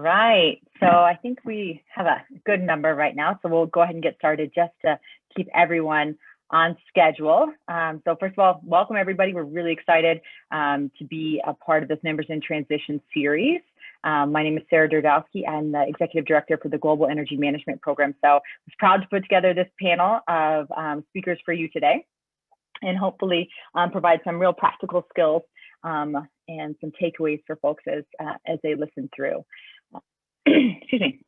right, so I think we have a good number right now, so we'll go ahead and get started just to keep everyone on schedule. So first of all, welcome everybody. We're really excited to be a part of this Members in Transition series. My name is Sarah Derdowski. I'm the Executive Director for the Global Energy Management Program. So I was proud to put together this panel of speakers for you today and hopefully provide some real practical skills and some takeaways for folks as they listen through excuse me,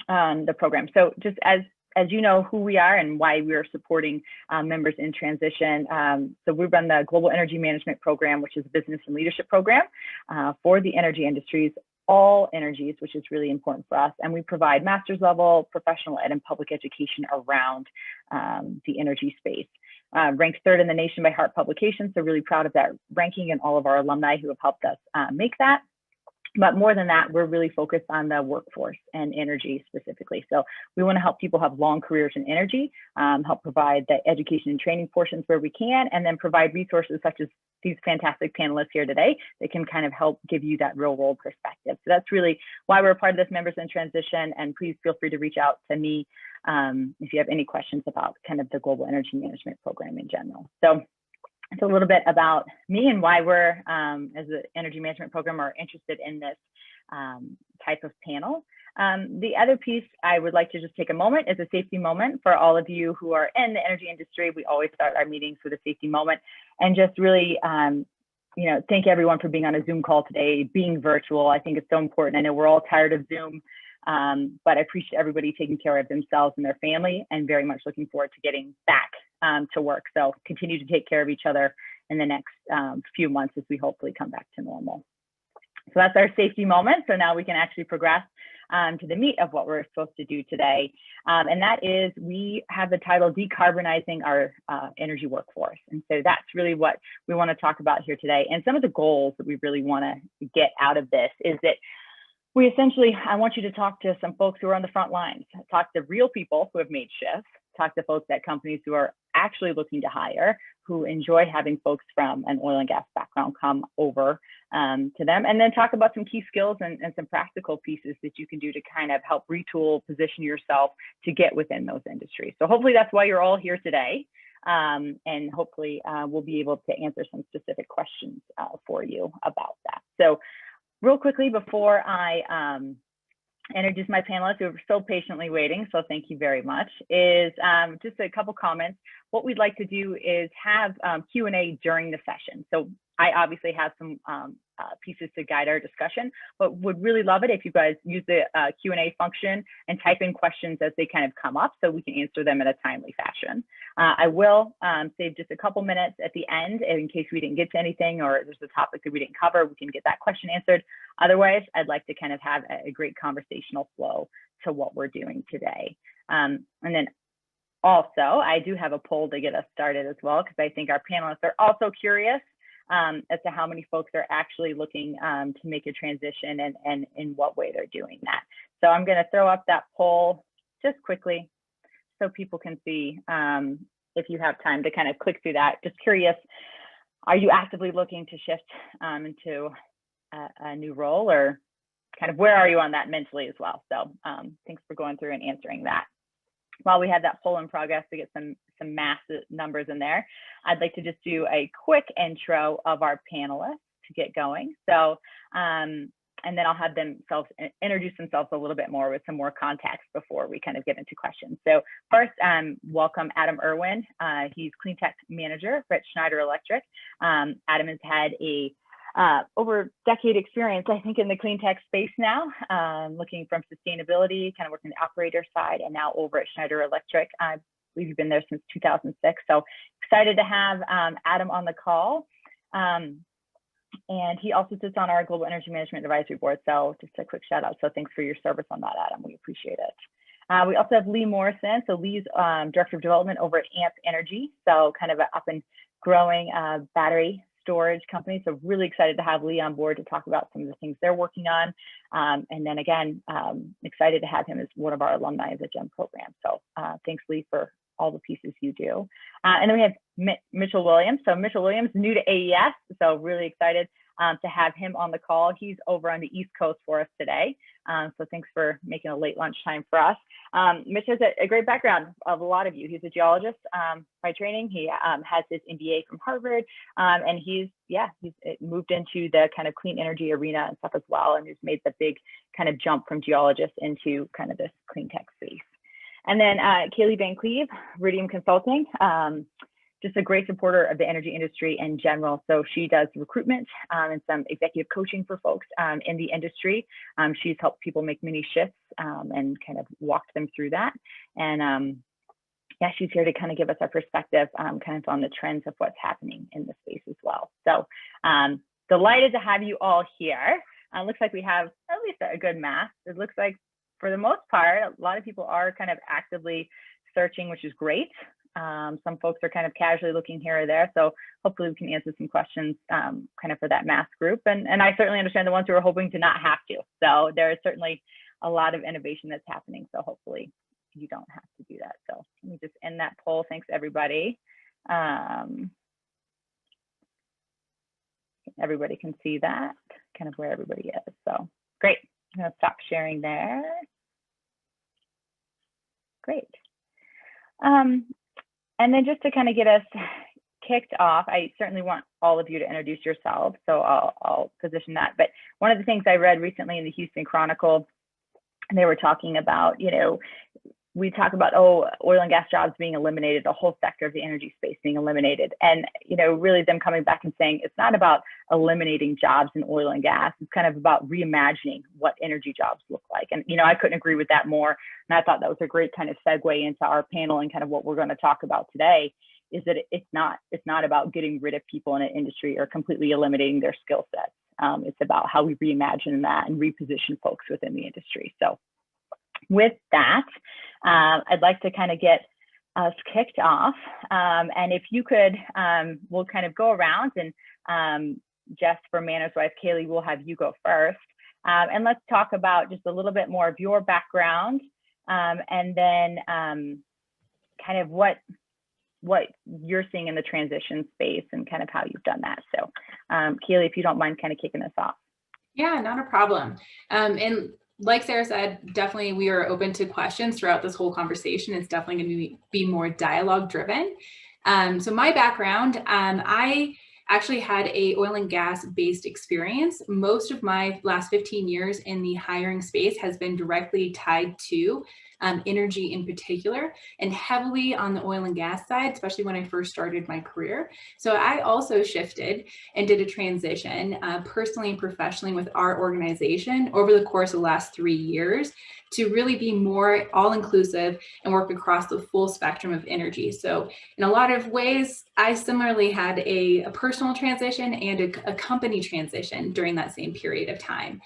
the program. So just as you know who we are and why we are supporting members in transition. So we run the Global Energy Management Program, which is a business and leadership program for the energy industries, all energies, which is really important for us. And we provide master's level, professional ed, and public education around the energy space. Ranked third in the nation by Hart Publications, so really proud of that ranking and all of our alumni who have helped us make that. But more than that, we're really focused on the workforce and energy specifically. So we want to help people have long careers in energy, help provide the education and training portions where we can, and then provide resources such as these fantastic panelists here today that can kind of help give you that real world perspective. So that's really why we're a part of this Members in Transition, and please feel free to reach out to me if you have any questions about kind of the Global Energy Management Program in general. So it's a little bit about me and why we're, as an energy management program, are interested in this type of panel. The other piece I would like to just take a moment is a safety moment for all of you who are in the energy industry. We always start our meetings with a safety moment and just really, thank everyone for being on a Zoom call today, being virtual. I think it's so important. I know we're all tired of Zoom, but I appreciate everybody taking care of themselves and their family, and very much looking forward to getting back to work. So continue to take care of each other in the next few months as we hopefully come back to normal. So that's our safety moment. So now we can actually progress to the meat of what we're supposed to do today. And that is, we have the title Decarbonizing Our Energy Workforce. And so that's really what we want to talk about here today. And some of the goals that we really want to get out of this is that we essentially, I want you to talk to some folks who are on the front lines, talk to real people who have made shifts, talk to folks at companies who are actually looking to hire, who enjoy having folks from an oil and gas background come over to them, and then talk about some key skills and some practical pieces that you can do to kind of help retool, position yourself to get within those industries. So hopefully that's why you're all here today. And hopefully we'll be able to answer some specific questions for you about that. So real quickly, before I introduce my panelists who are so patiently waiting, so thank you very much, is just a couple comments. What we'd like to do is have Q&A during the session. So I obviously have some pieces to guide our discussion, but would really love it if you guys use the Q&A function and type in questions as they kind of come up so we can answer them in a timely fashion. I will save just a couple minutes at the end in case we didn't get to anything or there's a topic that we didn't cover, we can get that question answered. Otherwise, I'd like to kind of have a great conversational flow to what we're doing today. And then also, I do have a poll to get us started as well, because I think our panelists are also curious as to how many folks are actually looking to make a transition and in what way they're doing that. So I'm going to throw up that poll just quickly so people can see if you have time to kind of click through that. Just curious, are you actively looking to shift into a new role, or kind of where are you on that mentally as well? So thanks for going through and answering that. While we have that poll in progress to get some massive numbers in there, I'd like to just do a quick intro of our panelists to get going. So, and then I'll have themselves introduce themselves a little bit more with some more context before we kind of get into questions. So first, welcome Adam Irwin. He's Clean Tech Manager at Schneider Electric. Adam has had a over decade experience, I think, in the clean tech space now, looking from sustainability, kind of working the operator side, and now over at Schneider Electric. I believe you've been there since 2006. So excited to have Adam on the call. And he also sits on our Global Energy Management Advisory Board. So just a quick shout out. So thanks for your service on that, Adam. We appreciate it. We also have Lee Morrison. So Lee's Director of Development over at AMP Energy. So kind of an up and growing battery storage company. So really excited to have Lee on board to talk about some of the things they're working on. And then again, excited to have him as one of our alumni of the GEM program. So thanks, Lee, for all the pieces you do. And then we have Mitchell Williams. So Mitchell Williams, new to AES, so really excited. to have him on the call. He's over on the East Coast for us today. So thanks for making a late lunchtime for us. Mitch has a great background of a lot of you. He's a geologist by training. He has his MBA from Harvard, and he's moved into the kind of clean energy arena and stuff as well, and he's made the big kind of jump from geologist into kind of this clean tech space. And then Caley Van Cleave, Iridium Consulting, just a great supporter of the energy industry in general. So she does recruitment and some executive coaching for folks in the industry. She's helped people make mini shifts and kind of walked them through that. And yeah, she's here to kind of give us our perspective kind of on the trends of what's happening in the space as well. So delighted to have you all here. Looks like we have at least a good mass. It looks like for the most part, a lot of people are kind of actively searching, which is great. Some folks are kind of casually looking here or there. So hopefully we can answer some questions kind of for that mass group. And I certainly understand the ones who are hoping to not have to. So there is certainly a lot of innovation that's happening. So hopefully you don't have to do that. So let me just end that poll. Thanks, everybody. Everybody can see that, kind of where everybody is. So great. I'm going to stop sharing there. Great. And then just to kind of get us kicked off, I certainly want all of you to introduce yourselves, so I'll position that. But one of the things I read recently in the Houston Chronicle, and they were talking about, you know, we talk about, oh, oil and gas jobs being eliminated, the whole sector of the energy space being eliminated. And, you know, really them coming back and saying it's not about eliminating jobs in oil and gas. It's kind of about reimagining what energy jobs look like. And, you know, I couldn't agree with that more. And I thought that was a great kind of segue into our panel and kind of what we're going to talk about today, is that it's not about getting rid of people in an industry or completely eliminating their skill sets. It's about how we reimagine that and reposition folks within the industry. So with that, I'd like to kind of get us kicked off. And if you could, we'll kind of go around and just for manners wise, Caley, we'll have you go first. And let's talk about just a little bit more of your background and then kind of what you're seeing in the transition space and kind of how you've done that. So Caley, if you don't mind kind of kicking us off. Yeah, not a problem. And like Sarah said, definitely we are open to questions throughout this whole conversation. It's definitely going to be more dialogue driven. So my background, I actually had a oil and gas based experience. Most of my last 15 years in the hiring space has been directly tied to energy in particular, and heavily on the oil and gas side, especially when I first started my career. So I also shifted and did a transition personally and professionally with our organization over the course of the last 3 years to really be more all-inclusive and work across the full spectrum of energy. So in a lot of ways, I similarly had a personal transition and a company transition during that same period of time.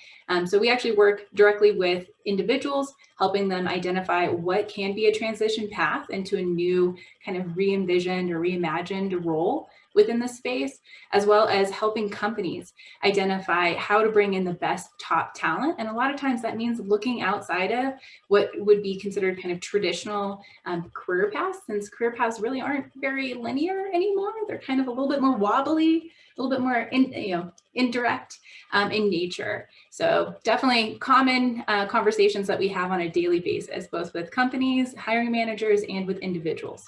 So we actually work directly with individuals, helping them identify what can be a transition path into a new kind of re-envisioned or reimagined role within the space, as well as helping companies identify how to bring in the best top talent. And a lot of times that means looking outside of what would be considered kind of traditional career paths, since career paths really aren't very linear anymore. They're kind of a little bit more wobbly, a little bit more indirect in nature. So definitely common conversations that we have on a daily basis, both with companies, hiring managers, and with individuals.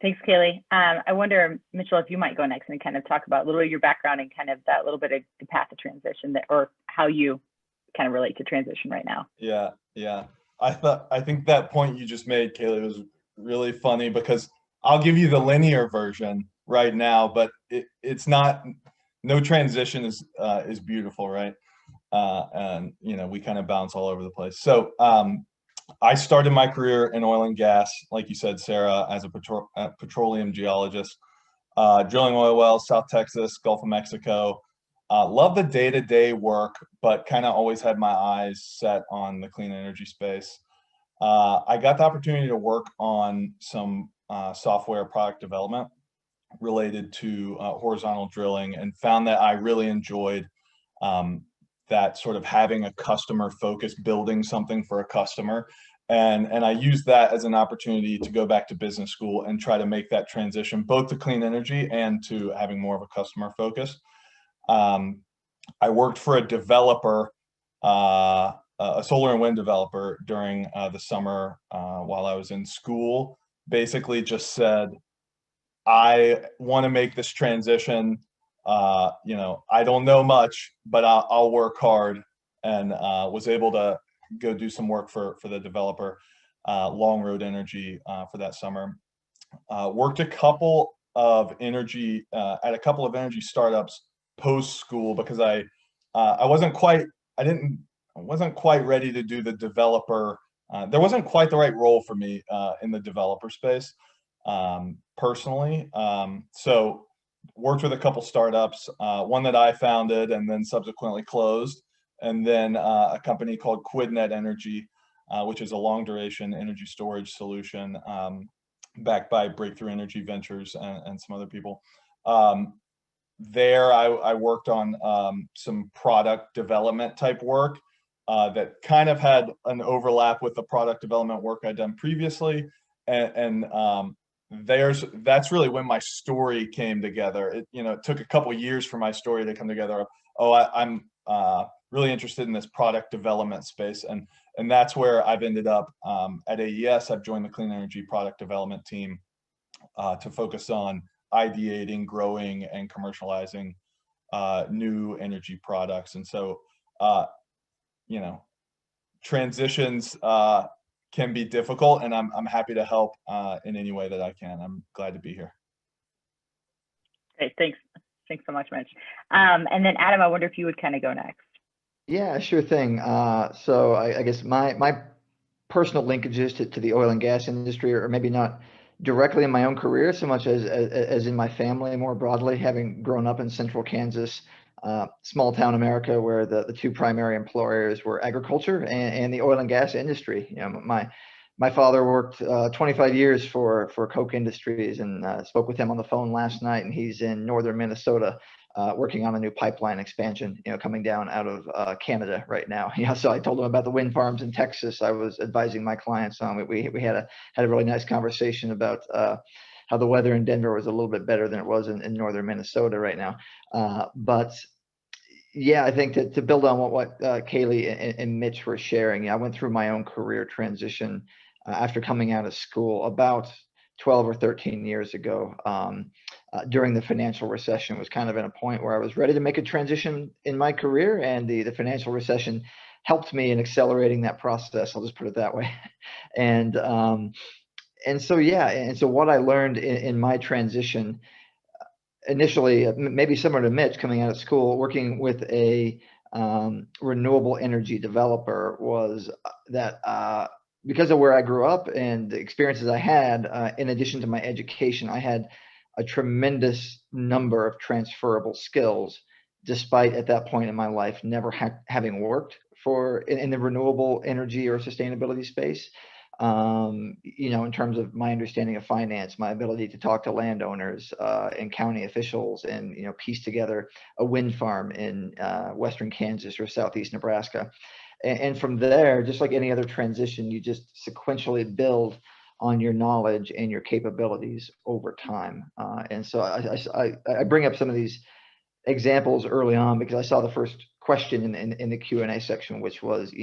Thanks, Caley. I wonder, Mitchell, if you might go next and kind of talk about a little of your background and kind of that little bit of the path of transition that, or how you kind of relate to transition right now. Yeah. I think that point you just made, Caley, was really funny because I'll give you the linear version right now, but it's not. No transition is beautiful, right? And you know, we kind of bounce all over the place. So I started my career in oil and gas, like you said, Sarah, as a petroleum geologist, drilling oil wells, South Texas, Gulf of Mexico. Love the day-to-day work, but kind of always had my eyes set on the clean energy space. I got the opportunity to work on some software product development related to horizontal drilling, and found that I really enjoyed that sort of having a customer focus, building something for a customer, And I used that as an opportunity to go back to business school and try to make that transition both to clean energy and to having more of a customer focus. I worked for a developer, a solar and wind developer during the summer while I was in school. Basically just said, I want to make this transition. You know, I don't know much, but I'll work hard, and was able to go do some work for the developer, Long Road Energy, for that summer. Worked a couple of energy at a couple of energy startups post school because I wasn't quite ready to do the developer. There wasn't quite the right role for me in the developer space personally. So worked with a couple startups, one that I founded and then subsequently closed, and then a company called QuidNet Energy, which is a long duration energy storage solution backed by Breakthrough Energy Ventures and some other people. There I worked on some product development type work that kind of had an overlap with the product development work I'd done previously. And that's really when my story came together. It took a couple years for my story to come together. I'm really interested in this product development space. And that's where I've ended up at AES. I've joined the clean energy product development team to focus on ideating, growing, and commercializing new energy products. And so, transitions can be difficult, and I'm happy to help in any way that I can. I'm glad to be here. Great, thanks so much, Mitch. And then Adam, I wonder if you would kind of go next. Yeah, sure thing. So I guess my personal linkages to the oil and gas industry are maybe not directly in my own career so much as in my family more broadly, having grown up in central Kansas, small town America, where the two primary employers were agriculture and the oil and gas industry. My father worked 25 years for Koch Industries, and spoke with him on the phone last night, and he's in northern Minnesota working on a new pipeline expansion, coming down out of Canada right now. So I told him about the wind farms in Texas I was advising my clients on. We had a really nice conversation about how the weather in Denver was a little bit better than it was in northern Minnesota right now. But yeah, I think to build on what Caley and Mitch were sharing, I went through my own career transition after coming out of school about 12 or 13 years ago. During the financial recession, was kind of at a point where I was ready to make a transition in my career, and the financial recession helped me in accelerating that process. I'll just put it that way. And so what I learned in my transition, initially, maybe similar to Mitch, coming out of school, working with a renewable energy developer, was that because of where I grew up and the experiences I had, in addition to my education, I had a tremendous number of transferable skills, despite at that point in my life never having worked in the renewable energy or sustainability space. In terms of my understanding of finance, my ability to talk to landowners and county officials, and piece together a wind farm in western Kansas or southeast Nebraska. And from there, just like any other transition, you just sequentially build on your knowledge and your capabilities over time. And so I bring up some of these examples early on because I saw the first question in the Q&A section, which was,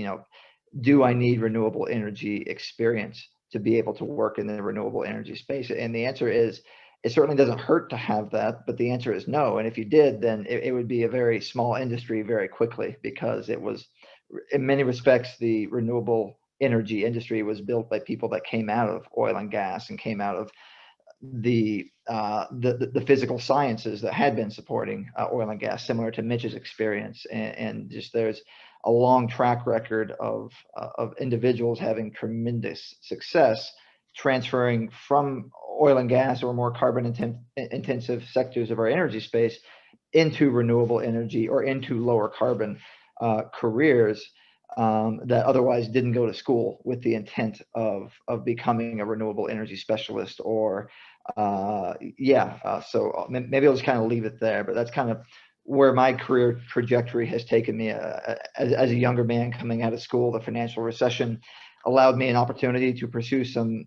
do I need renewable energy experience to be able to work in the renewable energy space? And the answer is, it certainly doesn't hurt to have that, but the answer is no. And if you did, then it would be a very small industry very quickly, because it was, in many respects, the renewable energy industry was built by people that came out of oil and gas and came out of the physical sciences that had been supporting oil and gas, similar to Mitch's experience. And just there's a long track record of individuals having tremendous success transferring from oil and gas or more carbon intensive sectors of our energy space into renewable energy or into lower carbon careers that otherwise didn't go to school with the intent of becoming a renewable energy specialist or so maybe I'll just kind of leave it there, but that's kind of where my career trajectory has taken me as a younger man coming out of school, the financial recession. allowed me an opportunity to pursue some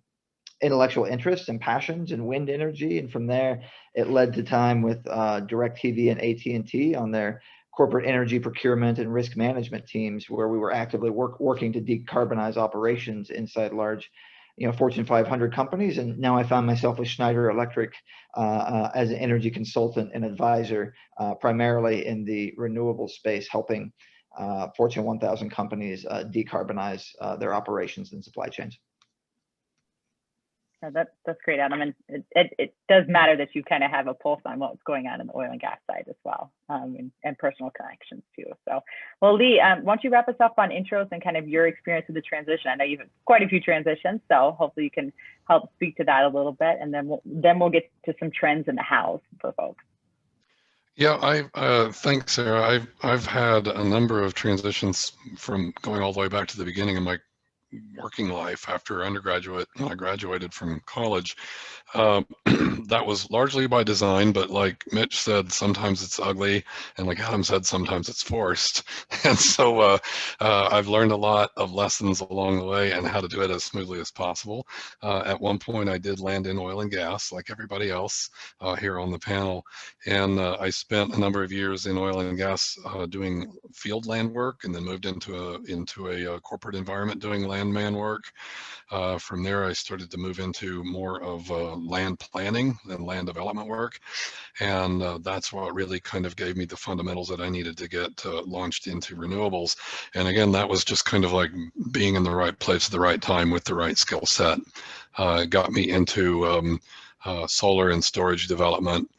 intellectual interests and passions in wind energy. And from there, it led to time with DirecTV and AT&T on their corporate energy procurement and risk management teams, where we were actively working to decarbonize operations inside large, Fortune 500 companies. And now I found myself with Schneider Electric as an energy consultant and advisor, primarily in the renewable space, helping Fortune 1000 companies decarbonize their operations and supply chains. That's great, Adam. And it does matter that you kind of have a pulse on what's going on in the oil and gas side as well, and personal connections too. So, well, Lee, why don't you wrap us up on intros and kind of your experience with the transition? I know you've had quite a few transitions, so hopefully you can help speak to that a little bit, and then we'll get to some trends in the house for folks. Yeah, thanks, Sarah. I've had a number of transitions from going all the way back to the beginning of my working life after when I graduated from college. That was largely by design, but like Mitch said, sometimes it's ugly, and like Adam said, sometimes it's forced. And so I've learned a lot of lessons along the way and how to do it as smoothly as possible. At one point, I did land in oil and gas, like everybody else here on the panel, and I spent a number of years in oil and gas doing field land work, and then moved into a corporate environment doing landman work. From there, I started to move into more of land planning and land development work. And that's what really kind of gave me the fundamentals that I needed to get launched into renewables. And again, that was just kind of like being in the right place at the right time with the right skill set. It got me into solar and storage development.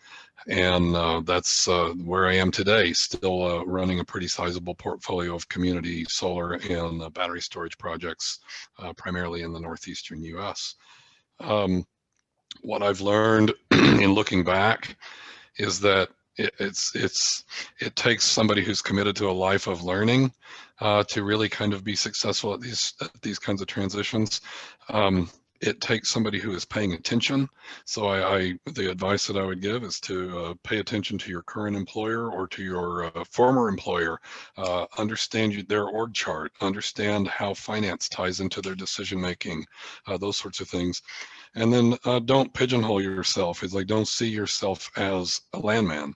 And that's where I am today, still running a pretty sizable portfolio of community solar and battery storage projects, primarily in the northeastern U.S. What I've learned in looking back is that it takes somebody who's committed to a life of learning to really kind of be successful at these kinds of transitions. It takes somebody who is paying attention. So the advice that I would give is to pay attention to your current employer or to your former employer. Understand their org chart, understand how finance ties into their decision making, those sorts of things. And then don't pigeonhole yourself. It's like, don't see yourself as a landman.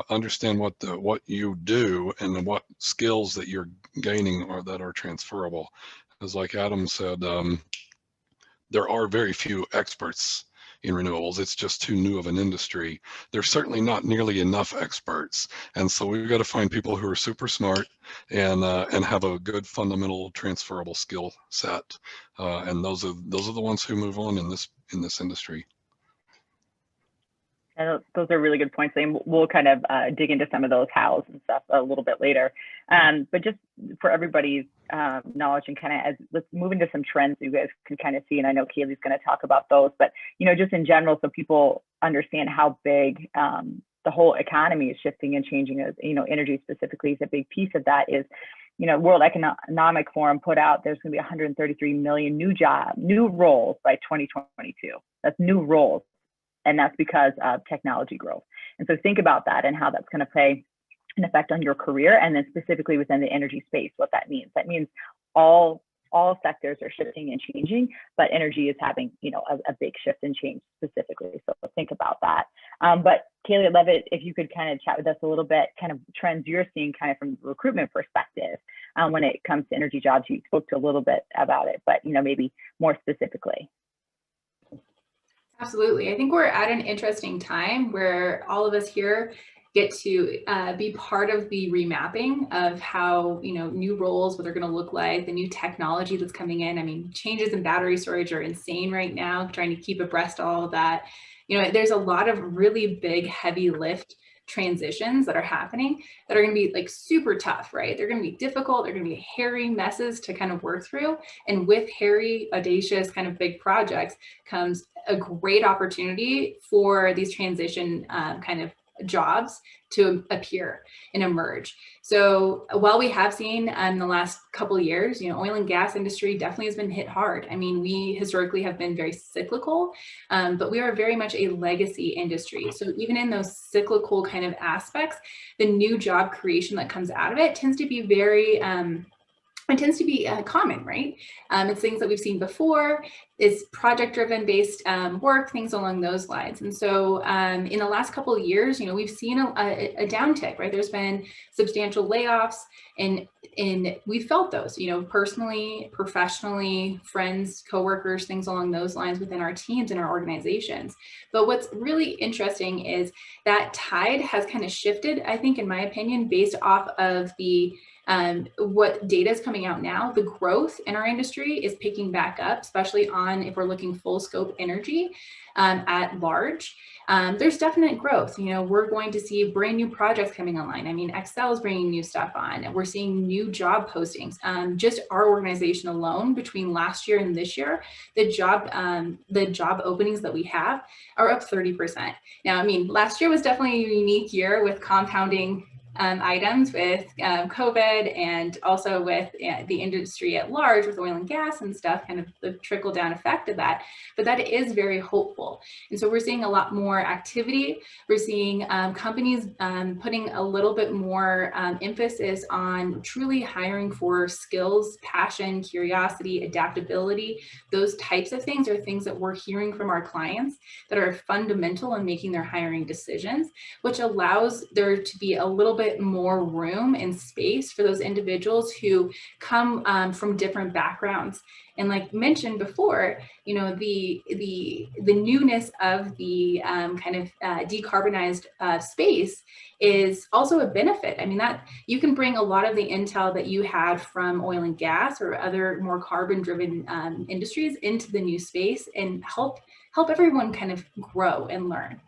Understand what you do and what skills that you're gaining or that are transferable. As like Adam said, there are very few experts in renewables. It's just too new of an industry. There's certainly not nearly enough experts. And so we've got to find people who are super smart and have a good fundamental transferable skill set. And those are the ones who move on in this industry. And those are really good points. And we'll kind of dig into some of those hows and stuff a little bit later. But just for everybody's knowledge and kind of let's move into some trends you guys can kind of see. And I know Caley's going to talk about those, but just in general, so people understand how big the whole economy is shifting and changing. As energy specifically is a big piece of that. Is World Economic Forum put out there's going to be 133 million new roles by 2022. That's new roles. And that's because of technology growth. And so think about that and how that's going to play an effect on your career, and then specifically within the energy space, what that means. That means all sectors are shifting and changing, but energy is having a big shift and change specifically. So think about that. But Caley, I'd love it if you could kind of chat with us a little bit, kind of trends you're seeing kind of from the recruitment perspective when it comes to energy jobs. You spoke to a little bit about it, but maybe more specifically. Absolutely. I think we're at an interesting time where all of us here get to be part of the remapping of how, new roles, what they're going to look like, the new technology that's coming in. I mean, changes in battery storage are insane right now, trying to keep abreast of all of that. There's a lot of really big, heavy lift transitions that are happening that are going to be like super tough, right? They're going to be difficult. They're going to be hairy messes to kind of work through. And with hairy, audacious kind of big projects comes a great opportunity for these transition kind of jobs to appear and emerge. So while we have seen in the last couple of years, oil and gas industry definitely has been hit hard. I mean, we historically have been very cyclical, but we are very much a legacy industry. So even in those cyclical kind of aspects, the new job creation that comes out of it tends to be very it tends to be common, right? It's things that we've seen before. It's project-driven based work, things along those lines. And so in the last couple of years, we've seen a downtick, right? There's been substantial layoffs, and we felt those, personally, professionally, friends, coworkers, things along those lines within our teams and our organizations. But what's really interesting is that tide has kind of shifted, I think, in my opinion, based off of the what data is coming out now. The growth in our industry is picking back up, especially on if we're looking full scope energy at large. There's definite growth. We're going to see brand new projects coming online. I mean, Excel is bringing new stuff on. We're seeing new job postings. Just our organization alone, between last year and this year, the job openings that we have are up 30%. Now, I mean, last year was definitely a unique year with compounding items with COVID, and also with the industry at large with oil and gas and stuff, kind of the trickle down effect of that. But that is very hopeful. And so we're seeing a lot more activity. We're seeing companies putting a little bit more emphasis on truly hiring for skills, passion, curiosity, adaptability. Those types of things are things that we're hearing from our clients that are fundamental in making their hiring decisions, which allows there to be a little bit more room and space for those individuals who come from different backgrounds. And like mentioned before, the newness of the kind of decarbonized space is also a benefit. I mean, that you can bring a lot of the intel that you had from oil and gas or other more carbon driven industries into the new space and help everyone kind of grow and learn.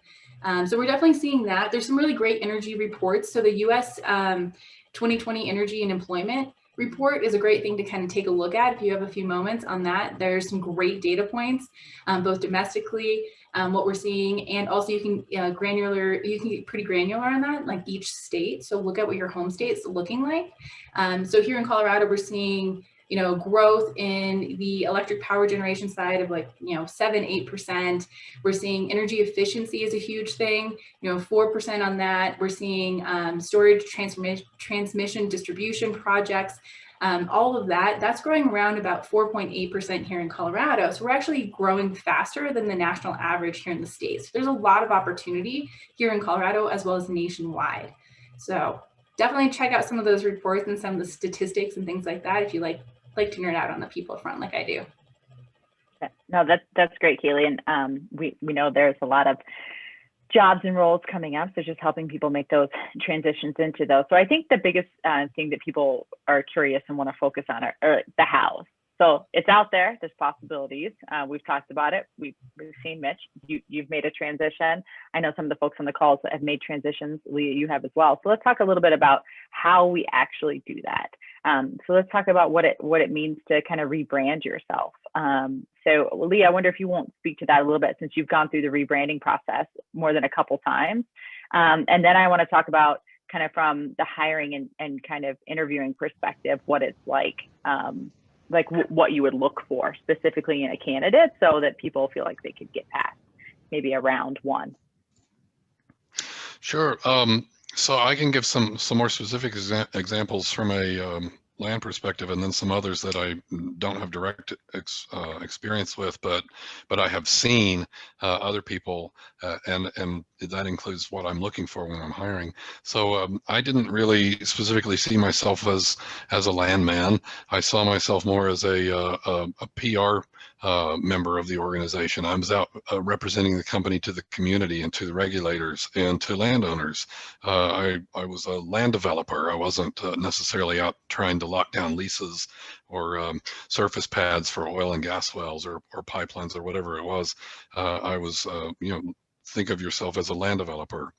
So we're definitely seeing that. There's some really great energy reports. So the US 2020 Energy and Employment report is a great thing to kind of take a look at if you have a few moments on that. There's some great data points, both domestically, what we're seeing, and also you can get pretty granular on that, like each state. So look at what your home state's looking like. So here in Colorado, we're seeing growth in the electric power generation side of 7-8%. We're seeing energy efficiency is a huge thing, 4% on that. We're seeing storage, transmission, distribution projects, all of that's growing around about 4.8% here in Colorado. So we're actually growing faster than the national average here in the States. There's a lot of opportunity here in Colorado as well as nationwide. So definitely check out some of those reports and some of the statistics and things like that if you like to nerd out on the people front like I do. No, that's great, Caley. And we know there's a lot of jobs and roles coming up, so just helping people make those transitions into those. So I think the biggest thing that people are curious and want to focus on are the hows. So it's out there, there's possibilities. We've talked about it. We've seen Mitch, you've made a transition. I know some of the folks on the calls that have made transitions. Leah, you have as well. So let's talk a little bit about how we actually do that. So let's talk about what it means to kind of rebrand yourself. So Leah, I wonder if you won't speak to that a little bit, since you've gone through the rebranding process more than a couple times. And then I want to talk about kind of from the hiring and kind of interviewing perspective, what it's like what you would look for specifically in a candidate so that people feel like they could get past maybe a round one. Sure. So I can give some more specific examples from a land perspective, and then some others that I don't have direct experience with, but I have seen other people, and that includes what I'm looking for when I'm hiring. So I didn't really specifically see myself as a landman. I saw myself more as a PR member of the organization. I was out representing the company to the community and to the regulators and to landowners. I was a land developer. I wasn't necessarily out trying to lock down leases or surface pads for oil and gas wells or pipelines or whatever it was. I was, think of yourself as a land developer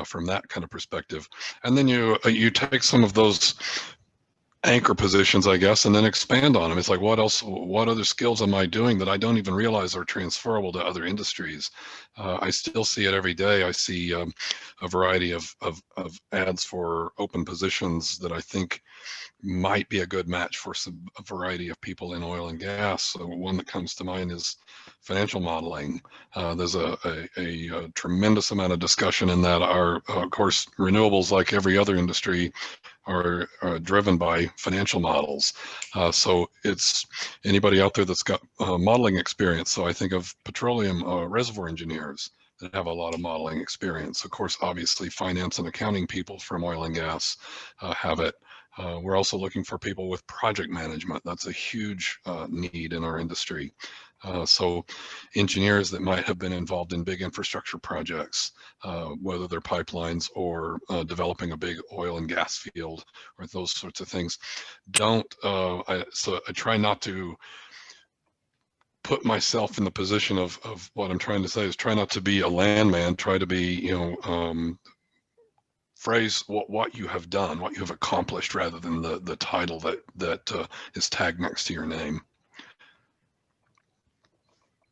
from that kind of perspective. And then you take some of those anchor positions, I guess, and then expand on them. It's like, what other skills am I doing that I don't even realize are transferable to other industries? I still see it every day. I see a variety of ads for open positions that I think might be a good match for a variety of people in oil and gas. So one that comes to mind is financial modeling. There's a tremendous amount of discussion in that. Of course, renewables, like every other industry, are driven by financial models. So it's anybody out there that's got modeling experience. So I think of petroleum reservoir engineers that have a lot of modeling experience. Of course, obviously, finance and accounting people from oil and gas have it. We're also looking for people with project management. That's a huge need in our industry. So engineers that might have been involved in big infrastructure projects, whether they're pipelines or developing a big oil and gas field or those sorts of things. So I try not to put myself in the position of what I'm trying to say is try not to be a landman, try to be, phrase what you have done, what you have accomplished, rather than the title that is tagged next to your name.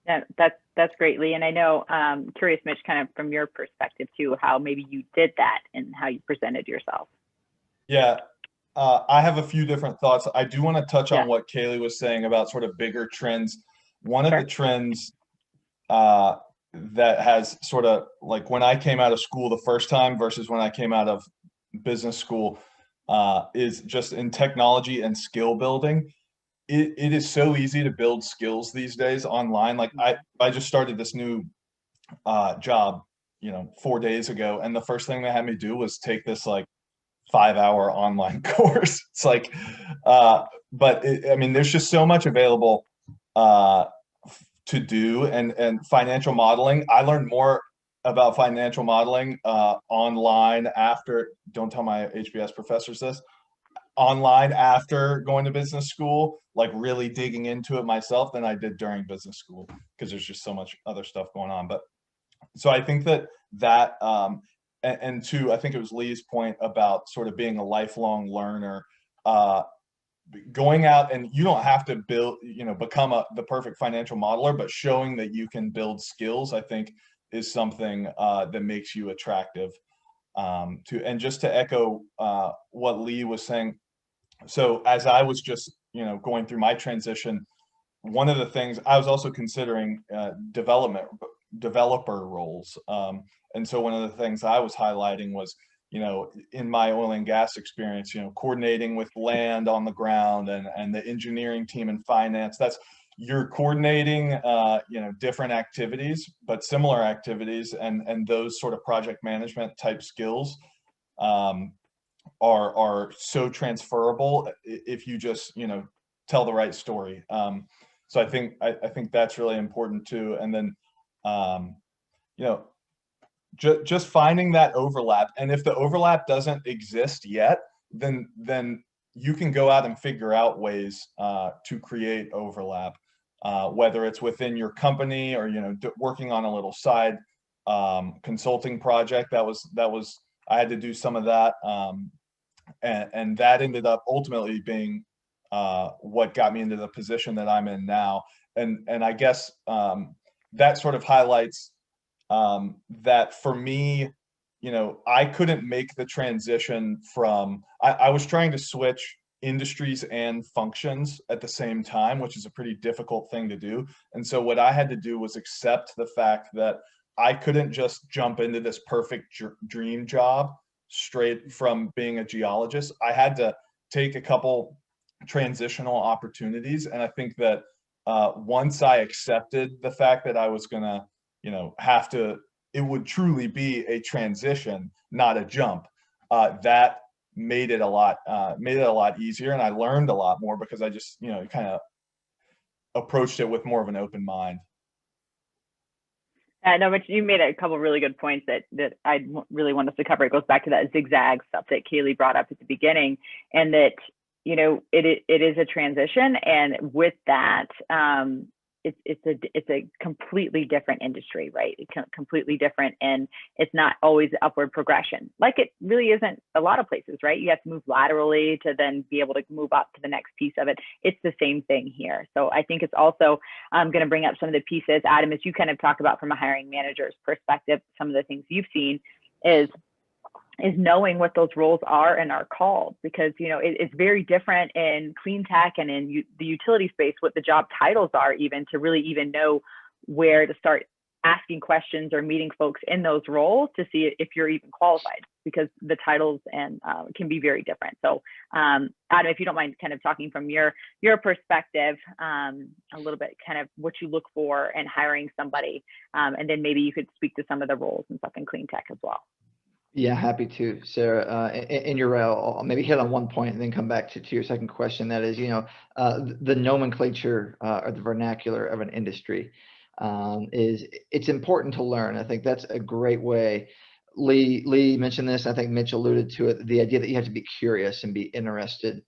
Yeah, that's great, Lee. And I know, curious, Mitch, kind of from your perspective too, how maybe you did that and how you presented yourself. Yeah, I have a few different thoughts. I do want to touch on what Caley was saying about sort of bigger trends. One of the trends that has sort of, like, when I came out of school the first time versus when I came out of business school is just in technology and skill building. It is so easy to build skills these days online. Like I just started this new job, 4 days ago, and the first thing they had me do was take this like 5-hour online course. It's like, but I mean, there's just so much available to do, and financial modeling. I learned more about financial modeling online after, don't tell my HBS professors this, online after going to business school, like really digging into it myself, than I did during business school, because there's just so much other stuff going on. But so I think that and to, I think it was Lee's point about sort of being a lifelong learner, going out, and you don't have to build, become the perfect financial modeler, but showing that you can build skills, I think, is something that makes you attractive. And just to echo what Lee was saying, so as I was just, going through my transition, one of the things I was also considering developer roles. And so one of the things I was highlighting was, in my oil and gas experience, coordinating with land on the ground and the engineering team and finance. You're coordinating, different activities, but similar activities, and those sort of project management type skills are so transferable if you just, tell the right story. So I think that's really important too. And then, just finding that overlap. And if the overlap doesn't exist yet, then you can go out and figure out ways to create overlap, whether it's within your company or, working on a little side consulting project. That was I had to do some of that. And that ended up ultimately being what got me into the position that I'm in now. And I guess that sort of highlights that for me, I couldn't make the transition from, I was trying to switch industries and functions at the same time, which is a pretty difficult thing to do. And so what I had to do was accept the fact that I couldn't just jump into this perfect dream job straight from being a geologist. I had to take a couple transitional opportunities. And I think that once I accepted the fact that I was gonna, it would truly be a transition, not a jump. That made it a lot easier, and I learned a lot more because I just, kind of approached it with more of an open mind. No, but you made a couple of really good points that I really want us to cover. It goes back to that zigzag stuff that Caley brought up at the beginning, and that, it is a transition, and with that, it's a completely different industry, right? It's completely different, and it's not always upward progression. Like it really isn't a lot of places, right? You have to move laterally to then be able to move up to the next piece of it. It's the same thing here. So I think it's also going to bring up some of the pieces, Adam, as you kind of talk about from a hiring manager's perspective, some of the things you've seen is is knowing what those roles are and are called, because it's very different in clean tech and in the utility space what the job titles are, even to really even know where to start asking questions or meeting folks in those roles to see if you're even qualified, because the titles and can be very different. So Adam, if you don't mind kind of talking from your perspective a little bit, kind of what you look for in hiring somebody, and then maybe you could speak to some of the roles and stuff in clean tech as well. Yeah, happy to, Sarah. And you're right. I'll maybe hit on one point and then come back to your second question. That is, the nomenclature or the vernacular of an industry it's important to learn. I think that's a great way. Lee mentioned this. I think Mitch alluded to it. The idea that you have to be curious and be interested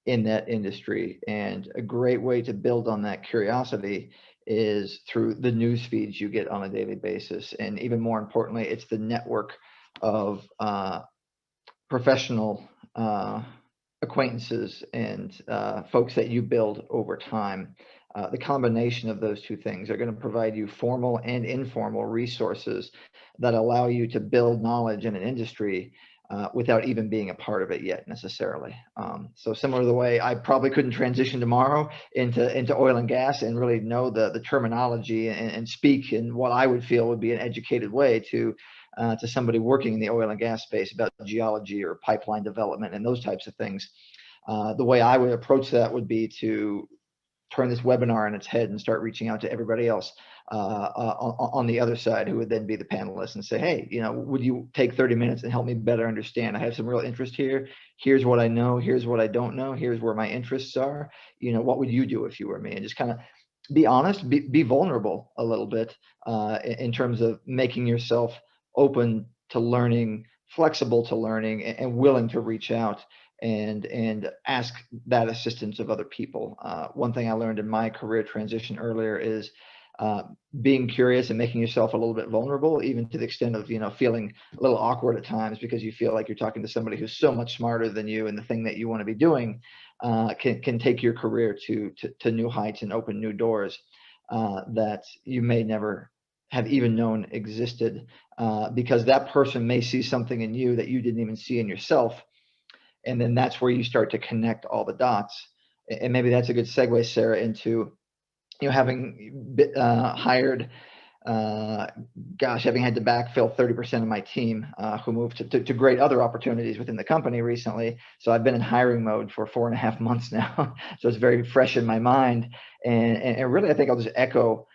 in that industry, and a great way to build on that curiosity is through the news feeds you get on a daily basis, and even more importantly, it's the network of professional acquaintances and folks that you build over time. The combination of those two things are going to provide you formal and informal resources that allow you to build knowledge in an industry without even being a part of it yet necessarily. So similar to the way I probably couldn't transition tomorrow into oil and gas and really know the terminology and speak in what I would feel would be an educated way to somebody working in the oil and gas space about geology or pipeline development and those types of things. The way I would approach that would be to turn this webinar on its head and start reaching out to everybody else on the other side, who would then be the panelists, and say, hey, would you take 30 minutes and help me better understand? I have some real interest here. Here's what I know. Here's what I don't know. Here's where my interests are. What would you do if you were me? And just kind of be honest, be vulnerable a little bit in terms of making yourself open to learning, flexible to learning, and willing to reach out and ask that assistance of other people. One thing I learned in my career transition earlier is being curious and making yourself a little bit vulnerable, even to the extent of feeling a little awkward at times because you feel like you're talking to somebody who's so much smarter than you, and the thing that you want to be doing can take your career to new heights and open new doors that you may never have even known existed, because that person may see something in you that you didn't even see in yourself. And then that's where you start to connect all the dots. And maybe that's a good segue, Sarah, into having hired, having had to backfill 30% of my team who moved to great other opportunities within the company recently. So I've been in hiring mode for 4.5 months now. So it's very fresh in my mind. And really, I think I'll just echo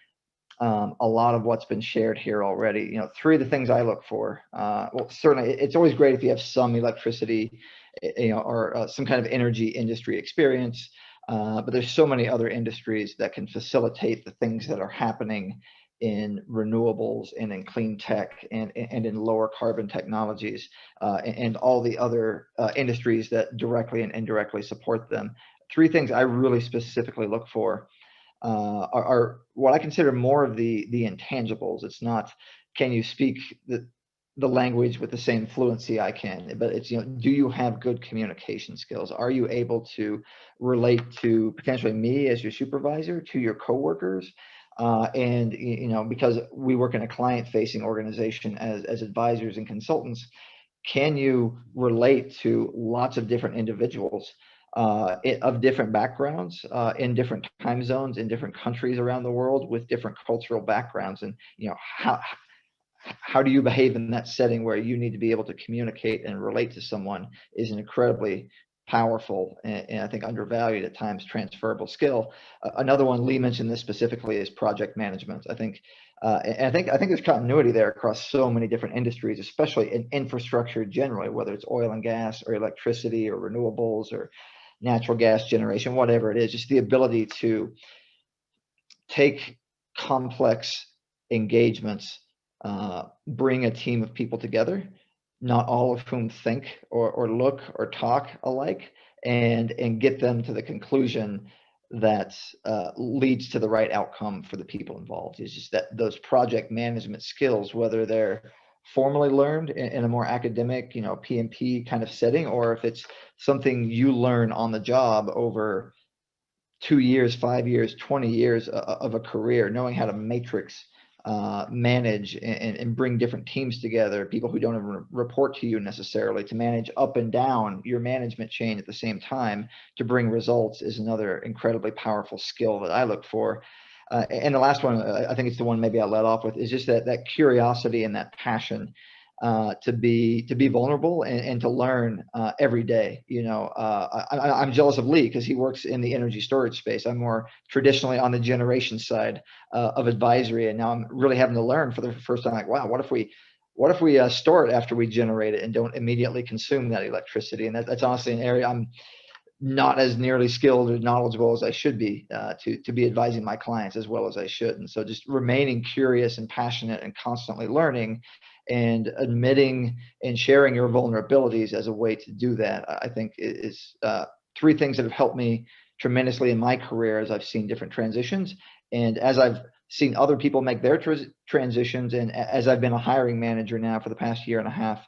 a lot of what's been shared here already. Three of the things I look for. Well, certainly, it's always great if you have some electricity, or some kind of energy industry experience. But there's so many other industries that can facilitate the things that are happening in renewables and in clean tech and in lower carbon technologies and all the other industries that directly and indirectly support them. Three things I really specifically look for are what I consider more of the intangibles. It's not, can you speak the language with the same fluency I can, but it's, do you have good communication skills? Are you able to relate to potentially me as your supervisor, to your coworkers? And, because we work in a client-facing organization as advisors and consultants, can you relate to lots of different individuals of different backgrounds, in different time zones, in different countries around the world with different cultural backgrounds? And, how do you behave in that setting where you need to be able to communicate and relate to someone is an incredibly powerful and I think undervalued at times transferable skill. Another one, Lee mentioned this specifically, is project management. I think there's continuity there across so many different industries, especially in infrastructure generally, whether it's oil and gas or electricity or renewables or natural gas generation, whatever it is. Just the ability to take complex engagements, bring a team of people together, not all of whom think or look or talk alike, and get them to the conclusion that leads to the right outcome for the people involved. It's just that those project management skills, whether they're formally learned in a more academic, PMP kind of setting, or if it's something you learn on the job over 2 years, 5 years, 20 years of a career, knowing how to matrix manage and bring different teams together, people who don't even report to you necessarily, to manage up and down your management chain at the same time to bring results is another incredibly powerful skill that I look for. And the last one, I think it's the one maybe I'll let off with, is just that curiosity and that passion to be vulnerable and to learn every day. I'm jealous of Lee because he works in the energy storage space. I'm more traditionally on the generation side of advisory, and now I'm really having to learn for the first time. Like, wow, what if we store it after we generate it and don't immediately consume that electricity? And that's honestly an area I'm not as nearly skilled or knowledgeable as I should be to be advising my clients as well as I should. And so just remaining curious and passionate and constantly learning and admitting and sharing your vulnerabilities as a way to do that, I think is three things that have helped me tremendously in my career as I've seen different transitions. And as I've seen other people make their transitions, and as I've been a hiring manager now for the past year and a half,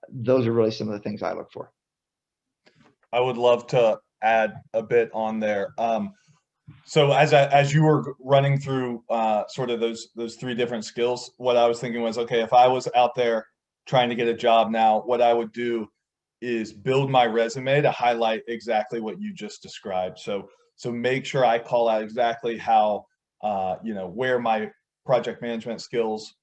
those are really some of the things I look for. I would love to add a bit on there. So as you were running through sort of those three different skills, what I was thinking was, okay, if I was out there trying to get a job now, what I would do is build my resume to highlight exactly what you just described. So make sure I call out exactly how where my project management skills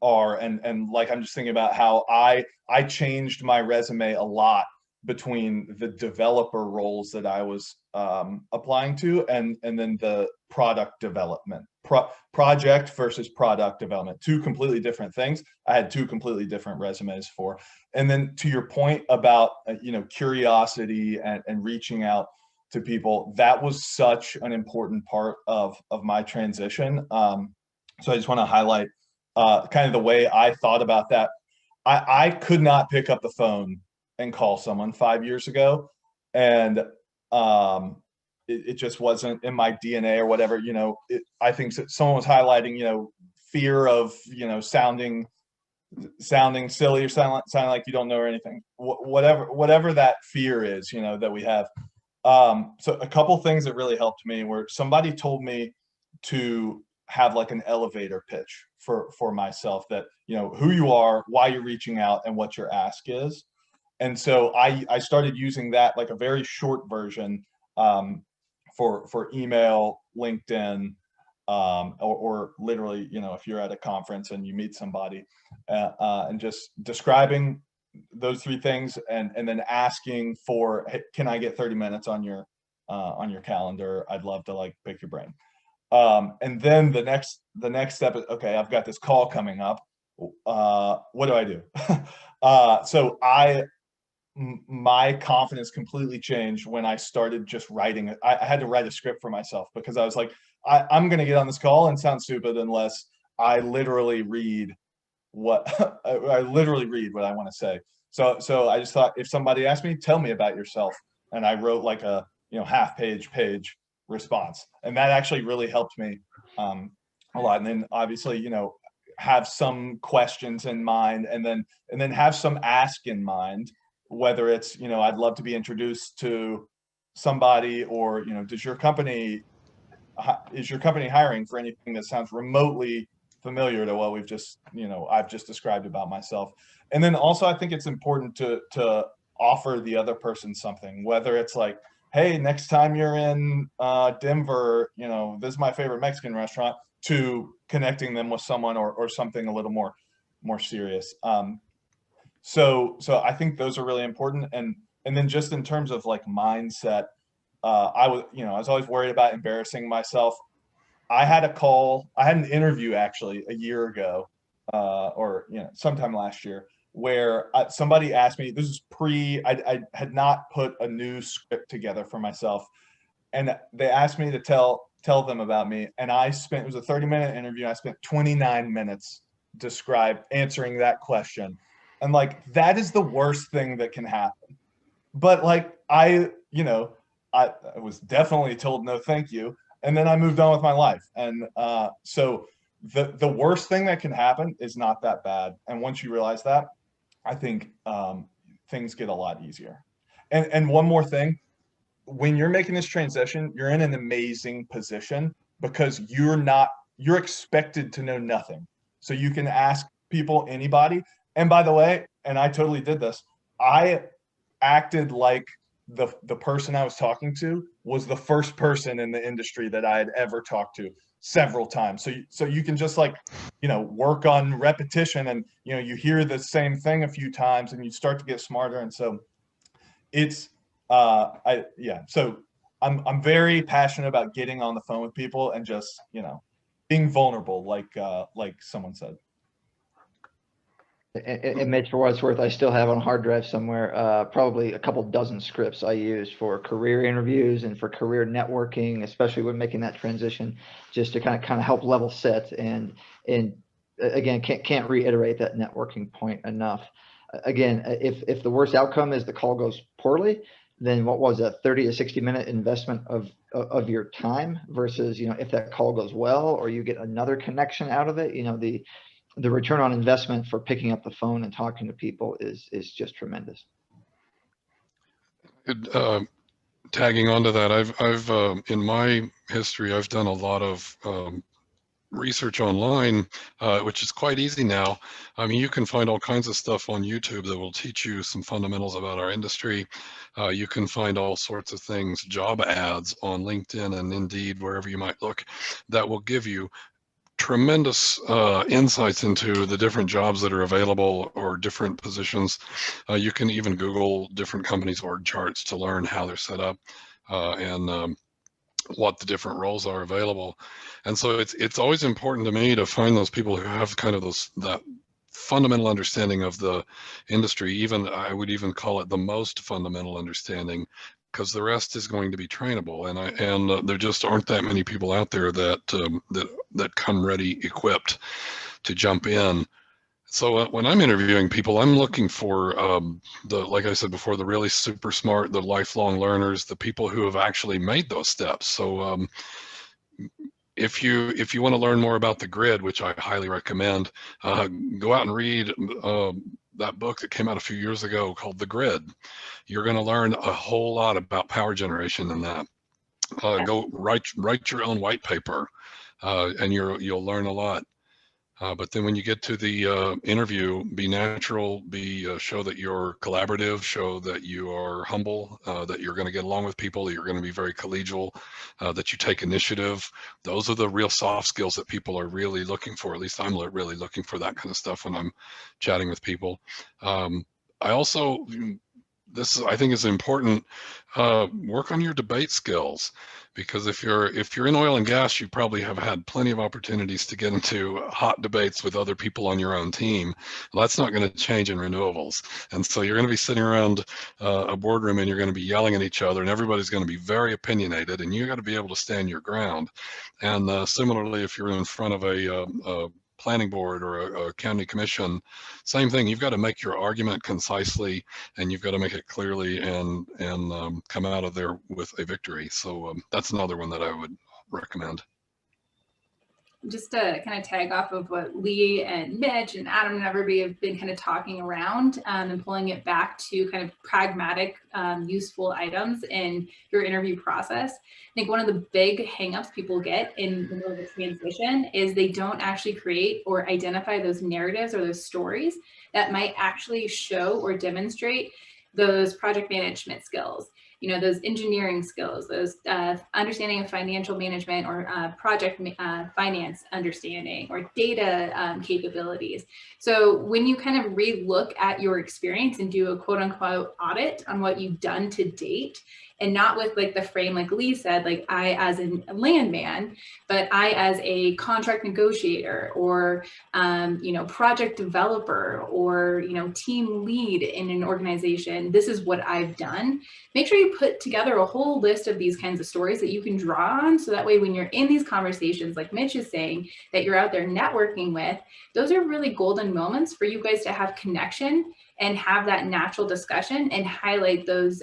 are, and like I'm just thinking about how I changed my resume a lot between the developer roles that I was applying to and then the product development. Project versus product development, two completely different things. I had two completely different resumes for. And then to your point about curiosity and reaching out to people, that was such an important part of my transition. So I just want to highlight kind of the way I thought about that. I could not pick up the phone and call someone 5 years ago, and it just wasn't in my DNA or whatever. I think someone was highlighting fear of sounding silly or sounding like you don't know anything, whatever that fear is that we have. So a couple things that really helped me were somebody told me to have like an elevator pitch for myself, that who you are, why you're reaching out, and what your ask is. And so I started using that, like a very short version for email, LinkedIn, or literally, if you're at a conference and you meet somebody, and just describing those three things, and then asking for, hey, can I get 30 minutes on your calendar? I'd love to pick your brain. And then the next step is, okay, I've got this call coming up. What do I do? So my confidence completely changed when I started just writing it. I had to write a script for myself because I was like, I'm going to get on this call and sound stupid unless I literally read what I want to say. So I just thought, if somebody asked me, tell me about yourself. And I wrote like a, half page response. And that actually really helped me a lot. And then obviously, have some questions in mind, and then have some ask in mind, whether it's, I'd love to be introduced to somebody, or, is your company hiring for anything that sounds remotely familiar to what we've just, I've just described about myself. And then also, I think it's important to offer the other person something, whether it's like, hey, next time you're in Denver, this is my favorite Mexican restaurant, to connecting them with someone or something a little more serious. So I think those are really important. And then just in terms of like mindset, I was always worried about embarrassing myself. I had an interview actually a year ago, or sometime last year, where somebody asked me, this is I had not put a new script together for myself, and they asked me to tell them about me, and it was a 30-minute interview, and I spent 29 minutes answering that question. And that is the worst thing that can happen. But I was definitely told no thank you, and then I moved on with my life. And so the worst thing that can happen is not that bad. And once you realize that, I think things get a lot easier. And one more thing, when you're making this transition, you're in an amazing position because you're not you're expected to know nothing. So you can ask people, anybody. And by the way, and I totally did this, I acted like the person I was talking to was the first person in the industry that I had ever talked to several times. So you can just like, work on repetition, and, you hear the same thing a few times and you start to get smarter. And so it's, so I'm very passionate about getting on the phone with people and just, being vulnerable, like someone said. And Mitch, for what it's worth, I still have on a hard drive somewhere, probably a couple dozen scripts I use for career interviews and for career networking, especially when making that transition, just to kind of help level set. And again, can't reiterate that networking point enough. Again, if the worst outcome is the call goes poorly, then what was a 30 to 60-minute investment of your time versus, if that call goes well or you get another connection out of it, the return on investment for picking up the phone and talking to people is just tremendous. Tagging onto that, I've in my history, I've done a lot of research online, which is quite easy now. I mean, you can find all kinds of stuff on YouTube that will teach you some fundamentals about our industry. You can find all sorts of things, job ads on LinkedIn and Indeed, wherever you might look, that will give you tremendous insights into the different jobs that are available or different positions. You can even Google different companies' org charts to learn how they're set up and what the different roles are available. And so it's always important to me to find those people who have kind of that fundamental understanding of the industry. Even I would even call it the most fundamental understanding, because the rest is going to be trainable, and there just aren't that many people out there that come ready equipped to jump in. So when I'm interviewing people, I'm looking for like I said before, the really super smart, the lifelong learners, the people who have actually made those steps. So if you want to learn more about the grid, which I highly recommend, go out and read that book that came out a few years ago called The Grid. You're going to learn a whole lot about power generation in that. Go write your own white paper, and you'll learn a lot. But then when you get to the interview, be natural, show that you're collaborative, show that you are humble, that you're going to get along with people, that you're going to be very collegial, that you take initiative. Those are the real soft skills that people are really looking for. At least I'm really looking for that kind of stuff when I'm chatting with people. I also, I think is important, work on your debate skills. Because if you're in oil and gas, you probably have had plenty of opportunities to get into hot debates with other people on your own team. Well, that's not going to change in renewables. And so you're going to be sitting around a boardroom and you're going to be yelling at each other, and everybody's going to be very opinionated, and you got to be able to stand your ground. And similarly, if you're in front of a planning board or a county commission, same thing. You've got to make your argument concisely, and you've got to make it clearly and come out of there with a victory. So that's another one that I would recommend. Just to kind of tag off of what Lee and Mitch and Adam and everybody have been kind of talking around, and pulling it back to kind of pragmatic, useful items in your interview process. I think one of the big hangups people get in the middle of a transition is they don't actually create or identify those narratives or those stories that might actually show or demonstrate those project management skills, those engineering skills, those understanding of financial management or project finance understanding or data capabilities. So when you kind of re-look at your experience and do a quote unquote audit on what you've done to date, and not with like the frame, like Lee said, like I as a landman, but I as a contract negotiator or, project developer or, team lead in an organization, this is what I've done. Make sure you put together a whole list of these kinds of stories that you can draw on. So that way, when you're in these conversations, like Mitch is saying, that you're out there networking with, those are really golden moments for you guys to have connection and have that natural discussion and highlight those,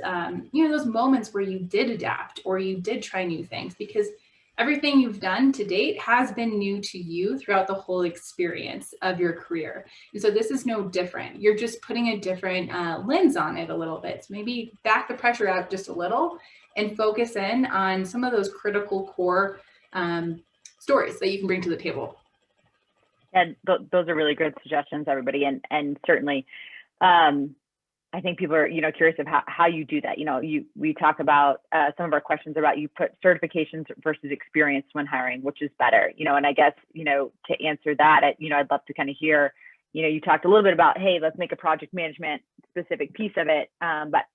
those moments where you did adapt or you did try new things, because everything you've done to date has been new to you throughout the whole experience of your career. And so this is no different. You're just putting a different lens on it a little bit. So maybe back the pressure out just a little and focus in on some of those critical core stories that you can bring to the table. And those are really good suggestions, everybody. And certainly, I think people are, curious of how you do that. We talk about some of our questions about you put certifications versus experience when hiring, which is better, and I guess, to answer that, I'd love to kind of hear, you talked a little bit about, hey, let's make a project management specific piece of it. But,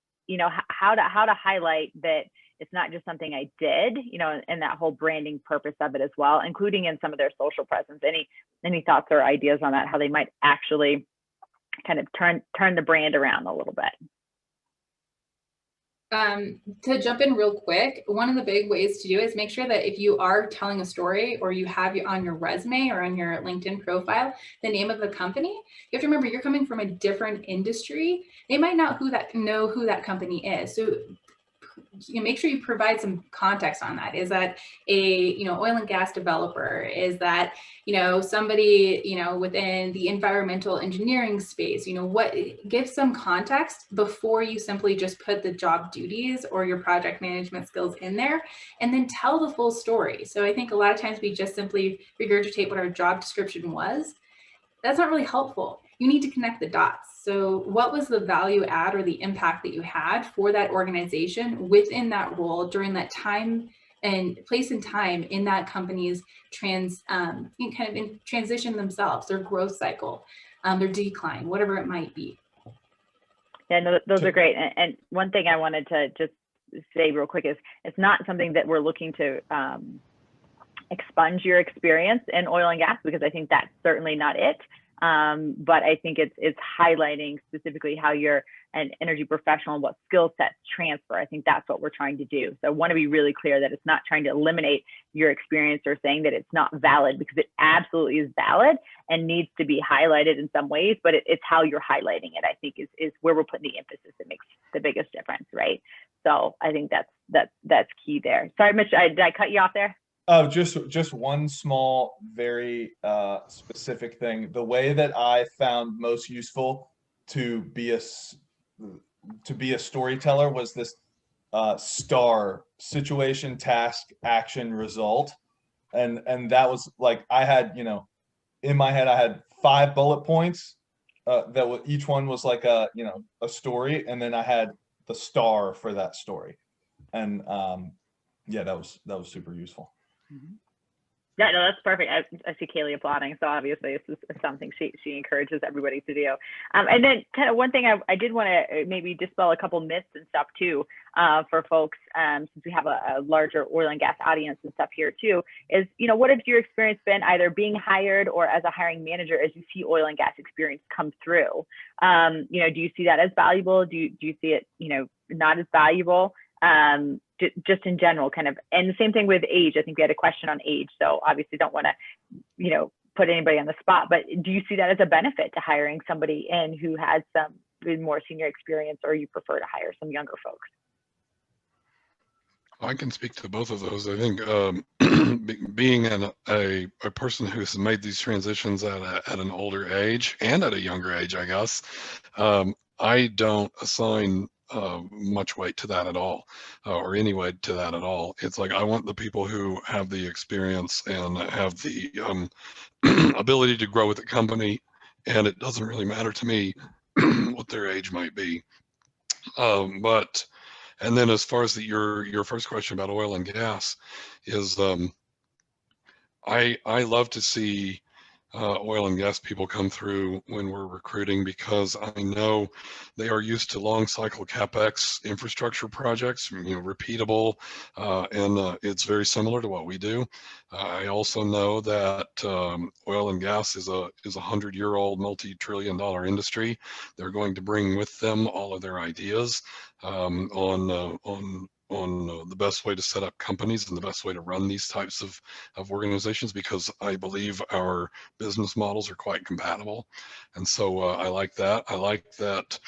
how to highlight that it's not just something I did, and that whole branding purpose of it as well, including in some of their social presence. Any thoughts or ideas on that, how they might actually kind of turn the brand around a little bit? To jump in real quick, one of the big ways to do is make sure that if you are telling a story or you have on your resume or on your LinkedIn profile the name of the company, you have to remember you're coming from a different industry. They might not know who that company is. So make sure you provide some context on that. Is that a oil and gas developer? Is that somebody within the environmental engineering space? Give some context before you simply just put the job duties or your project management skills in there, and then tell the full story. So I think a lot of times we just simply regurgitate what our job description was. That's not really helpful. You need to connect the dots. So what was the value add or the impact that you had for that organization within that role during that time and place and time in that company's transition themselves, their growth cycle, their decline, whatever it might be. Yeah, no, those are great. And one thing I wanted to just say real quick is it's not something that we're looking to expunge your experience in oil and gas, because I think that's certainly not it. But I think it's highlighting specifically how you're an energy professional and what skill sets transfer. I think that's what we're trying to do. So I want to be really clear that it's not trying to eliminate your experience or saying that it's not valid, because it absolutely is valid and needs to be highlighted in some ways, but it's how you're highlighting it, I think is where we're putting the emphasis that makes the biggest difference, right? So I think that's key there. Sorry, Mitch, did I cut you off there? Oh, just one small, very specific thing. The way that I found most useful to be a storyteller was this STAR: situation, task, action, result, and that was like I had in my head I had 5 bullet points that each one was like a story, and then I had the star for that story, and yeah, that was super useful. Mm-hmm. Yeah, no, that's perfect. I see Caley applauding, so obviously this is something she encourages everybody to do. And then kind of one thing I did want to maybe dispel a couple myths and stuff too for folks, since we have a larger oil and gas audience and stuff here too, is, what has your experience been either being hired or as a hiring manager as you see oil and gas experience come through? Do you see that as valuable? Do you see it, not as valuable? Just in general, kind of, and the same thing with age. I think we had a question on age, so obviously don't want to, put anybody on the spot, but do you see that as a benefit to hiring somebody in who has some more senior experience, or you prefer to hire some younger folks? I can speak to both of those. I think being a person who's made these transitions at an older age and at a younger age, I guess, I don't assign much weight to that at all, or any weight to that at all. It's like I want the people who have the experience and have the ability to grow with the company, and it doesn't really matter to me what their age might be. And then as far as your first question about oil and gas is, I love to see oil and gas people come through when we're recruiting, because I know they are used to long cycle CapEx infrastructure projects, repeatable, and it's very similar to what we do. I also know that oil and gas is a 100-year-old multi-trillion-dollar industry. They're going to bring with them all of their ideas on the best way to set up companies and the best way to run these types of organizations, because I believe our business models are quite compatible. And so I like that. I like that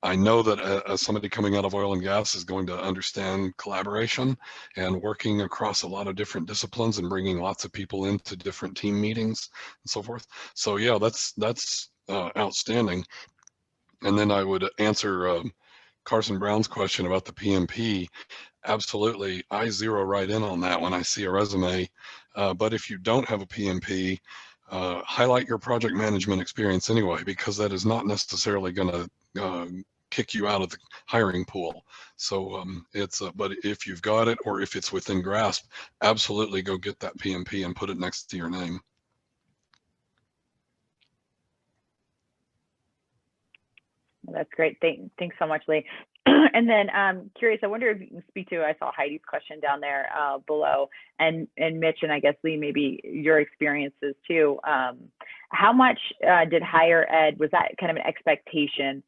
I know that as somebody coming out of oil and gas is going to understand collaboration and working across a lot of different disciplines and bringing lots of people into different team meetings and so forth. So yeah, that's outstanding. And then I would answer Carson Brown's question about the PMP. absolutely. I zero right in on that when I see a resume. But if you don't have a PMP, highlight your project management experience anyway, because that is not necessarily going to kick you out of the hiring pool. So but if you've got it, or if it's within grasp, absolutely go get that PMP and put it next to your name. That's great. Thanks so much, Lee. And then curious, I wonder if you can speak to, I saw Heidi's question down there below, and Mitch, and I guess Lee, maybe your experiences too. How much did higher ed, was that kind of an expectation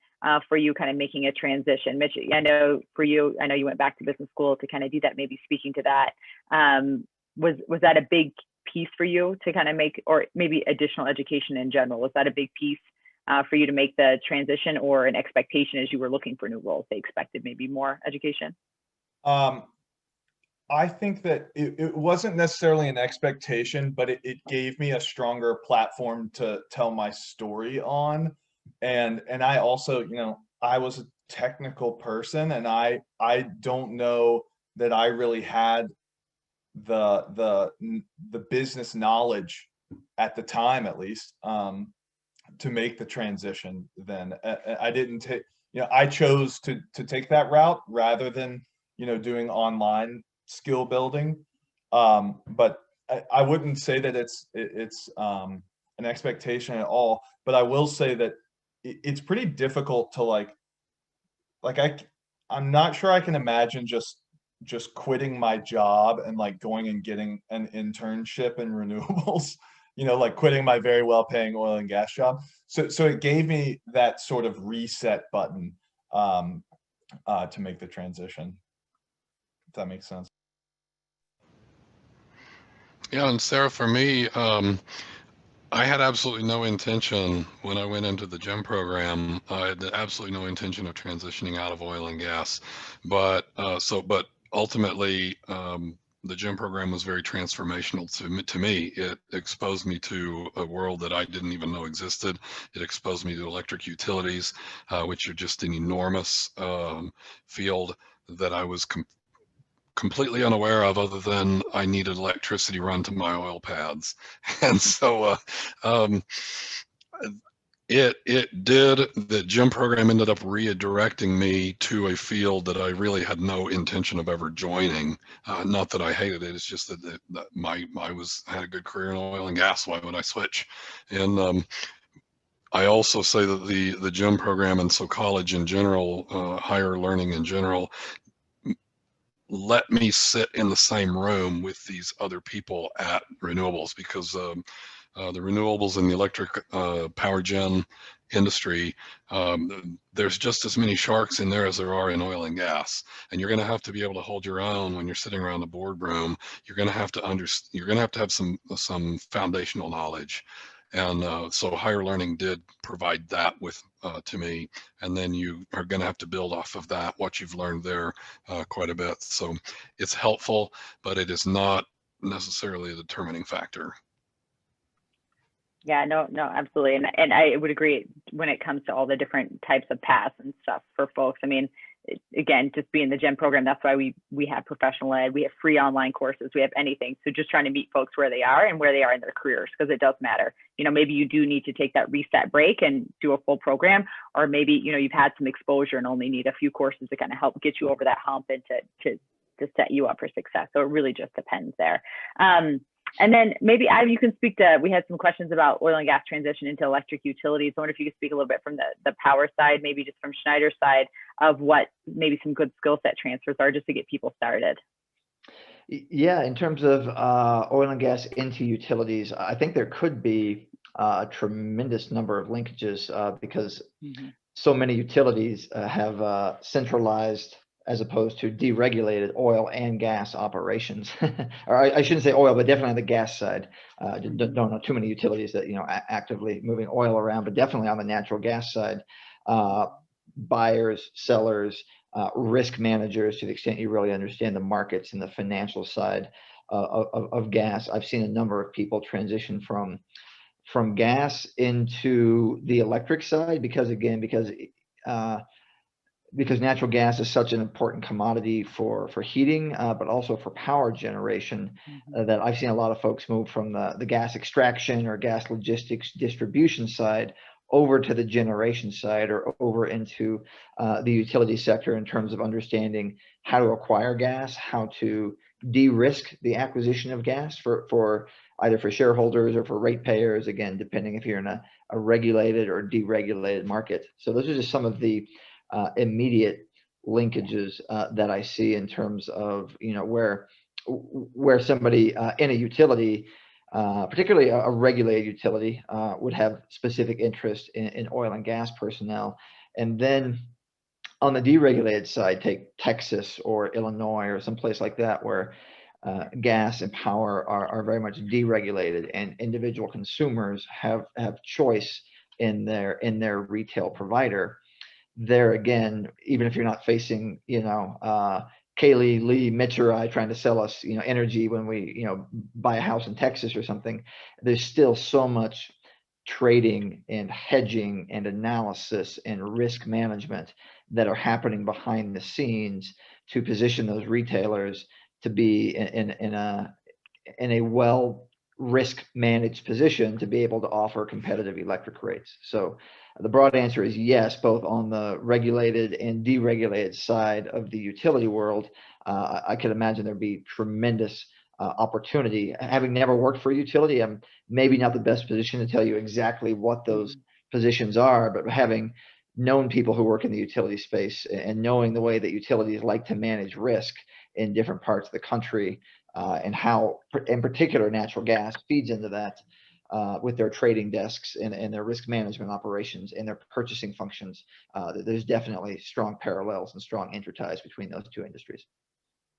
for you kind of making a transition? Mitch, I know for you, I know you went back to business school to kind of do that, maybe speaking to that. Was that a big piece for you to kind of make, or maybe additional education in general? Was that a big piece for you to make the transition, or an expectation as you were looking for new roles? They expected maybe more education? I think that it wasn't necessarily an expectation, but it gave me a stronger platform to tell my story on. And I also, you know, I was a technical person, and I don't know that I really had the business knowledge at the time, at least, to make the transition. Then I didn't take, you know, I chose to take that route rather than, you know, doing online skill building. But I wouldn't say that it's an expectation at all, but I will say that it's pretty difficult to I'm not sure I can imagine just quitting my job and like going and getting an internship in renewables, you know, like quitting my very well paying oil and gas job. So it gave me that sort of reset button to make the transition, if that makes sense. Yeah, and Sarah, for me, I had absolutely no intention when I went into the GEM program. I had absolutely no intention of transitioning out of oil and gas, but ultimately, the GEM program was very transformational to me. It exposed me to a world that I didn't even know existed. It exposed me to electric utilities, which are just an enormous field that I was completely unaware of, other than I needed electricity run to my oil pads. And so the GEM program ended up redirecting me to a field that I really had no intention of ever joining. Not that I hated it, it's just that I had a good career in oil and gas. Why would I switch? And I also say that the GEM program, and so college in general, higher learning in general, let me sit in the same room with these other people at renewables, because the renewables and the electric power gen industry, there's just as many sharks in there as there are in oil and gas, and you're going to have to be able to hold your own when you're sitting around the boardroom. You're going to have to have some foundational knowledge. And so higher learning did provide that to me, and then you are going to have to build off of that, what you've learned there, quite a bit. So it's helpful, but it is not necessarily a determining factor. Yeah, no, absolutely. And I would agree when it comes to all the different types of paths and stuff for folks. I mean, again, just being the GEM program, that's why we have professional ed, we have free online courses, we have anything. So just trying to meet folks where they are and where they are in their careers, because it does matter. You know, maybe you do need to take that reset break and do a full program, or maybe, you know, you've had some exposure and only need a few courses to kind of help get you over that hump and to set you up for success. So it really just depends there. And then maybe you can speak to, we had some questions about oil and gas transition into electric utilities. I wonder if you could speak a little bit from the power side, maybe just from Schneider's side, of what maybe some good skill set transfers are, just to get people started. Yeah, in terms of oil and gas into utilities, I think there could be a tremendous number of linkages because so many utilities have centralized, as opposed to deregulated, oil and gas operations. Or I shouldn't say oil, but definitely on the gas side. Don't know too many utilities that, you know, actively moving oil around, but definitely on the natural gas side, buyers, sellers, risk managers, to the extent you really understand the markets and the financial side of gas. I've seen a number of people transition from gas into the electric side because because natural gas is such an important commodity for heating, but also for power generation, that I've seen a lot of folks move from the gas extraction or gas logistics distribution side over to the generation side, or over into the utility sector in terms of understanding how to acquire gas, how to de-risk the acquisition of gas for either for shareholders or for ratepayers, again, depending if you're in a regulated or deregulated market. So those are just some of the immediate linkages that I see in terms of, you know, where somebody in a utility, particularly a regulated utility, would have specific interest in oil and gas personnel. And then on the deregulated side, take Texas or Illinois or someplace like that, where gas and power are very much deregulated, and individual consumers have choice in their retail provider. There again, even if you're not facing, you know, Caley, Lee, Mitch, or I trying to sell us, you know, energy when we, you know, buy a house in Texas or something, there's still so much trading and hedging and analysis and risk management that are happening behind the scenes to position those retailers to be in a well risk managed position to be able to offer competitive electric rates. So the broad answer is yes, both on the regulated and deregulated side of the utility world. I could imagine there'd be tremendous opportunity. Having never worked for a utility, I'm maybe not the best position to tell you exactly what those positions are, but having known people who work in the utility space and knowing the way that utilities like to manage risk in different parts of the country, and how, in particular, natural gas feeds into that with their trading desks and their risk management operations and their purchasing functions. There's definitely strong parallels and strong interties between those two industries.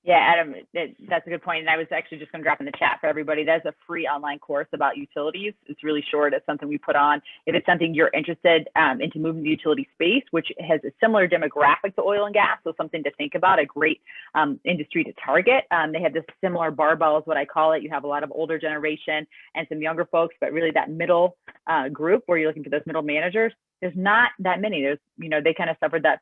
Yeah, Adam, that's a good point. And I was actually just going to drop in the chat for everybody. That's a free online course about utilities. It's really short. It's something we put on. If it's something you're interested into moving the utility space, which has a similar demographic to oil and gas, so something to think about, a great industry to target. They have this similar barbell is what I call it. You have a lot of older generation and some younger folks, but really that middle group where you're looking for those middle managers, there's not that many. There's, you know, they kind of suffered that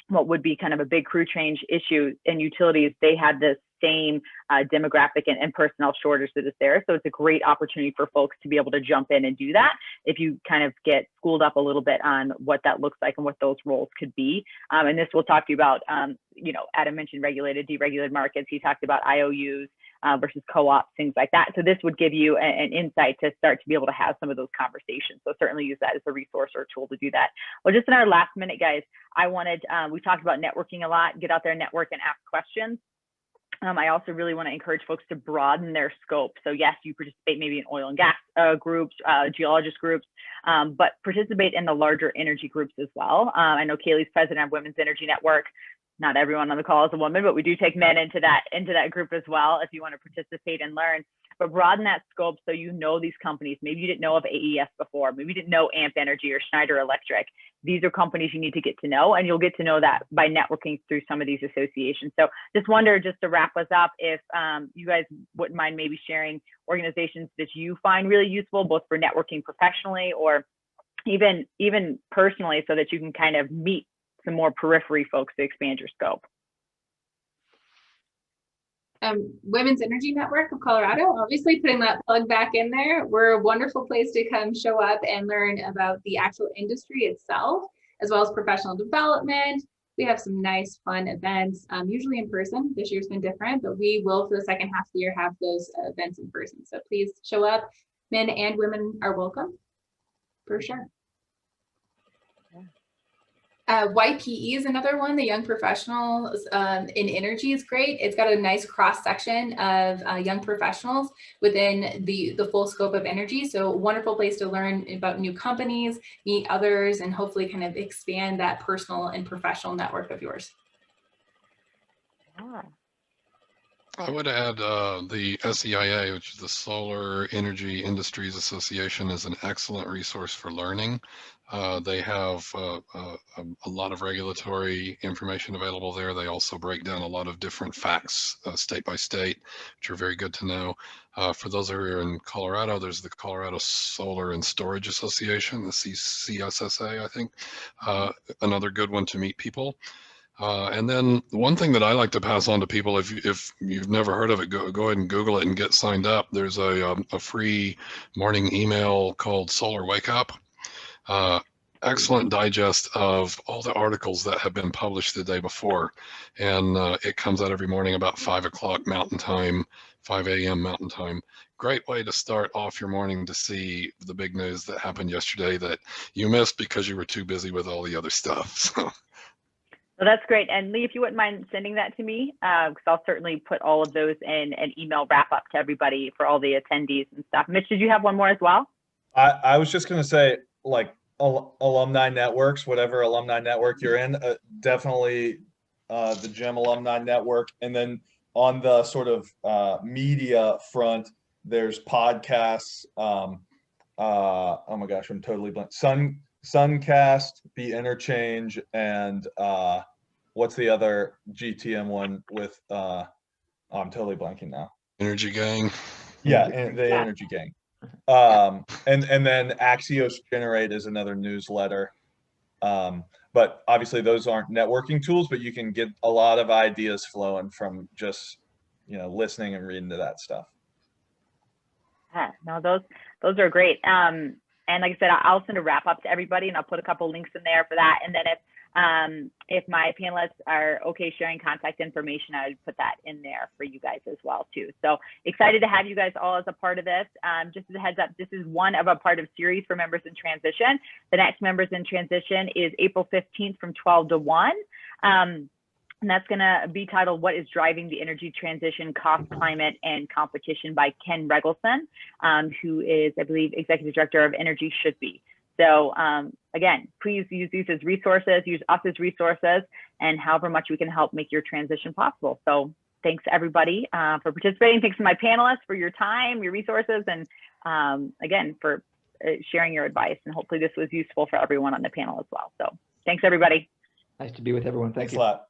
what would be kind of a big crew change issue in utilities. They had the same demographic and personnel shortage that is there. So it's a great opportunity for folks to be able to jump in and do that if you kind of get schooled up a little bit on what that looks like and what those roles could be. And this will talk to you about, you know, Adam mentioned regulated, deregulated markets. He talked about IOUs versus co-ops, things like that. So this would give you an insight to start to be able to have some of those conversations. So certainly use that as a resource or a tool to do that. Well, just in our last minute, guys, I wanted, we talked about networking a lot, get out there, network, and ask questions. I also really want to encourage folks to broaden their scope. So yes, you participate maybe in oil and gas groups, geologist groups, but participate in the larger energy groups as well. I know Caley's president of Women's Energy Network. Not everyone on the call is a woman, but we do take men into that group as well if you want to participate and learn. But broaden that scope so you know these companies. Maybe you didn't know of AES before. Maybe you didn't know AMP Energy or Schneider Electric. These are companies you need to get to know, and you'll get to know that by networking through some of these associations. So just wonder, just to wrap us up, if you guys wouldn't mind maybe sharing organizations that you find really useful, both for networking professionally or even personally, so that you can kind of meet some more periphery folks to expand your scope. Women's Energy Network of Colorado, obviously putting that plug back in there. We're a wonderful place to come show up and learn about the actual industry itself, as well as professional development. We have some nice fun events, usually in person. This year's been different, but we will, for the second half of the year, have those events in person. So please show up. Men and women are welcome, for sure. YPE is another one. The Young Professionals in Energy is great. It's got a nice cross section of young professionals within the full scope of energy. So wonderful place to learn about new companies, meet others, and hopefully kind of expand that personal and professional network of yours. Yeah. I would add the SEIA, which is the Solar Energy Industries Association, is an excellent resource for learning. They have a lot of regulatory information available there. They also break down a lot of different facts state by state, which are very good to know. For those who are in Colorado, there's the Colorado Solar and Storage Association, the CSSA, I think. Another good one to meet people. And then one thing that I like to pass on to people, if you've never heard of it, go ahead and Google it and get signed up. There's a free morning email called Solar Wake Up. Excellent digest of all the articles that have been published the day before. And it comes out every morning about 5 o'clock Mountain Time, 5 a.m. Mountain Time. Great way to start off your morning to see the big news that happened yesterday that you missed because you were too busy with all the other stuff. So. Well, that's great. And Lee, if you wouldn't mind sending that to me, because I'll certainly put all of those in an email wrap up to everybody for all the attendees and stuff. Mitch, did you have one more as well? I was just going to say, like, alumni networks, whatever alumni network you're in, definitely the GEM Alumni Network. And then on the sort of media front, there's podcasts. Oh my gosh, I'm totally blank. Suncast, The Interchange, and what's the other GTM one with I'm totally blanking now. Energy Gang. Yeah, and the Energy Gang. And then Axios Generate is another newsletter. But obviously those aren't networking tools, but you can get a lot of ideas flowing from just, listening and reading to that stuff. Yeah, no, those are great. And like I said, I'll send a wrap up to everybody, and I'll put a couple links in there for that. And then if my panelists are okay sharing contact information, I would put that in there for you guys as well too. So excited to have you guys all as a part of this. Just as a heads up, this is one of a part of series for members in transition. The next members in transition is April 15th from 12 to 1. And that's going to be titled, What is Driving the Energy Transition, Cost, Climate, and Competition by Ken Regelson, who is, I believe, Executive Director of Energy Should Be. So again, please use these as resources, use us as resources, and however much we can help make your transition possible. So thanks everybody for participating. Thanks to my panelists for your time, your resources, and again, for sharing your advice. And hopefully this was useful for everyone on the panel as well. So thanks everybody. Nice to be with everyone. Thank you. Thanks a lot.